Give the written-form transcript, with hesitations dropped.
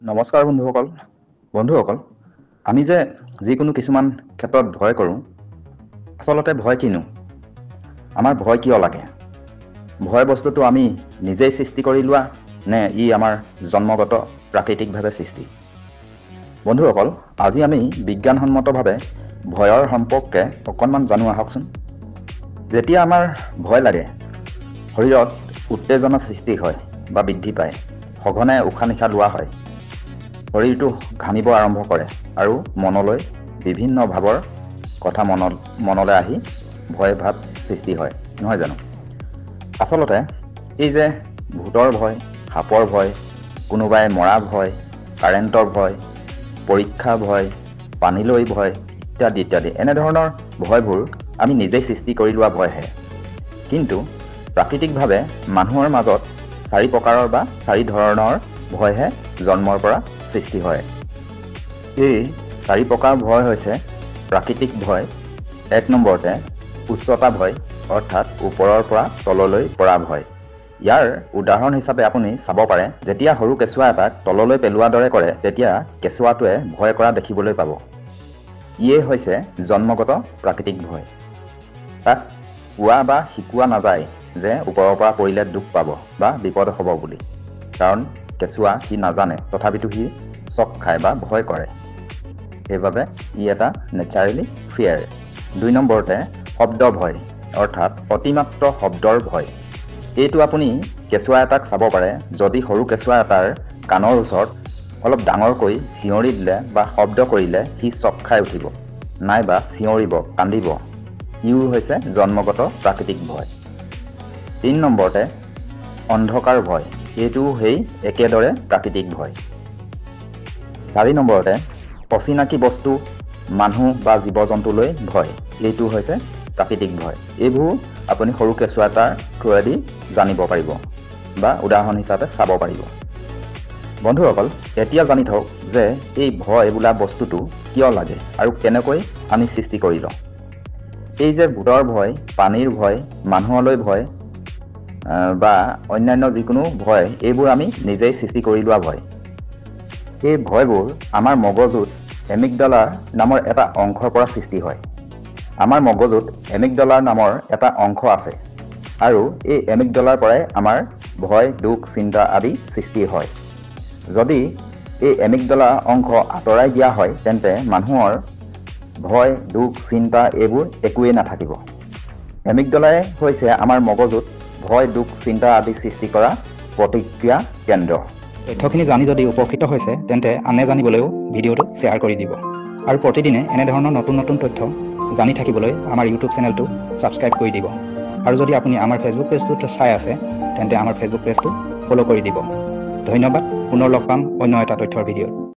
নমস্কাৰ বন্ধুসকল আমি যে যিকোনো কিছুমান ক্ষেত্ৰত ভয় কৰোঁ আচলতে ভয় কিনো আমাৰ ভয় কিয় লাগে ভয় বস্তুটো আমি নিজেই সৃষ্টি কৰি লোৱা নে ই আমাৰ জন্মগত প্ৰাকৃতিকভাৱে সৃষ্টি বন্ধুসকল আজি আমি বিজ্ঞানসন্মতভাৱে ভয়ৰ সম্পৰ্কে অকণমান জানো আহকচোন যেতিয়া আমাৰ ভয় লাগে শৰীৰত উত্তেজনা সৃষ্টি হয় বা বৃদ্ধি পায় সঘনে উশাহ নিশাহ লোৱা হয় শৰীৰটো ঘামিব আৰম্ভ কৰে আৰু মনলৈ বিভিন্ন ভাৱৰ কথা মনলৈ আহি ভয় ভাৱ সৃষ্টি হয় নহয় জানো আচলতে এই যে ভূতৰ ভয় সাপৰ ভয় কোনোবাই মৰা ভয় কাৰেণ্টৰ ভয় পৰীক্ষা ভয় পানীলৈ ভয় ইত্যাদি এনে ধৰণৰ ভয়বোৰ আমি নিজেই সৃষ্টি কৰি লোৱা ভয়হে কিন্তু প্ৰাকৃতিকভাৱে মানুহৰ মাজত চাৰি প্ৰকাৰৰ বা চাৰি ধৰণৰ ভয়হে জন্মৰ পৰা সৃষ্টি হয় এই চাৰি প্ৰকাৰ ভয় হৈছে প্ৰাকৃতিক ভয় এক নম্বৰতে উচ্চতা ভয় অৰ্থাৎ ওপৰৰ পৰা তললৈ পৰা ভয় ইয়াৰ উদাহৰণ হিচাপে আপুনি চাব পাৰে যেতিয়া সৰু কেঁচুৱা এটাক তললৈ পেলোৱাৰ দৰে কৰে তেতিয়া কেঁচুৱাটোৱে ভয় কৰা দেখিবলৈ পাব ইয়ে হৈছে জন্মগত প্ৰাকৃতিক ভয় তাক কোৱা বা শিকোৱা নাযায় যে ওপৰৰ পৰা পৰিলে দুখ পাব বা বিপদ হ'ব বুলি কাৰণ কেঁচুৱা সি নাজানে তথাপিতো সি চক খায় বা ভয় কৰে সেইবাবে ই এটা নেচাৰেলি ফিয়াৰ দুই নম্বৰতে শব্দ ভয় অৰ্থাৎ অতিমাত্ৰ শব্দৰ ভয় এইটো আপুনি কেঁচুৱা এটাক চাব পাৰে যদি সৰু কেঁচুৱা এটাৰ কাণৰ ওচৰত অলপ ডাঙৰকৈ চিঞৰি দিলে বা শব্দ কৰিলে সি চক খাই উঠিব নাইবা চিঞৰিব কান্দিব ইও হৈছে জন্মগত প্ৰাকৃতিক ভয় তিন নম্বৰতে অন্ধকাৰ ভয় এইটো সেই একেদৰে প্ৰাকৃতিক ভয় চাৰি নম্বৰতে অচিনাকি বস্তু মানুহ বা জীৱ জন্তুলৈ ভয় এইটো হৈছে প্ৰাকৃতিক ভয় এইবোৰ আপুনি সৰু কেঁচুৱা এটাৰ থ্ৰুৱেদি জানিব পাৰিব বা উদাহৰণ হিচাপে চাব পাৰিব বন্ধুসকল এতিয়া জানি থওক যে এই ভয় বোলা বস্তুটো কিয় লাগে আৰু কেনেকৈ আমি সৃষ্টি কৰি লওঁ এই যে ভূতৰ ভয় পানীৰ ভয় মানুহলৈ ভয় বা অন্যান্য যিকোনো ভয় এইবোৰ আমি নিজেই সৃষ্টি কৰি লোৱা ভয় এই ভয়বোৰ আমাৰ মগজুত এমিগডালাৰ নামৰ এটা অংশৰ পৰা সৃষ্টি হয় আমাৰ মগজুত এমিগডালাৰ নামৰ এটা অংশ আছে আৰু এই এমিগডালাৰ পৰাই আমাৰ ভয় দুখ চিন্তা আদি সৃষ্টি হয় যদি এই এমিগডালা অংশ আঁতৰাই দিয়া হয় তেন্তে মানুহৰ ভয় দুখ চিন্তা এইবোৰ একোৱেই নাথাকিব এমিগডালাই হৈছে আমাৰ মগজুত ভয় দুখ চিন্তা আদি সৃষ্টি কৰা প্ৰতিক্ৰিয়া কেন্দ্ৰ তথ্যখিনি জানি যদি উপকৃত হৈছে তেন্তে আনে জানিবলৈও ভিডিঅ'টো শ্বেয়াৰ কৰি দিব আৰু প্ৰতিদিনে এনেধৰণৰ নতুন তথ্য জানি থাকিবলৈ আমাৰ ইউটিউব চেনেলটো ছাবস্ক্ৰাইব কৰি দিব আৰু যদি আপুনি আমাৰ ফেচবুক পেজটোত চাই আছে তেন্তে আমাৰ ফেচবুক পেজটো ফ'ল' কৰি দিব ধন্যবাদ পুনৰ লগ পাম অন্য এটা তথ্যৰ ভিডিঅ'ত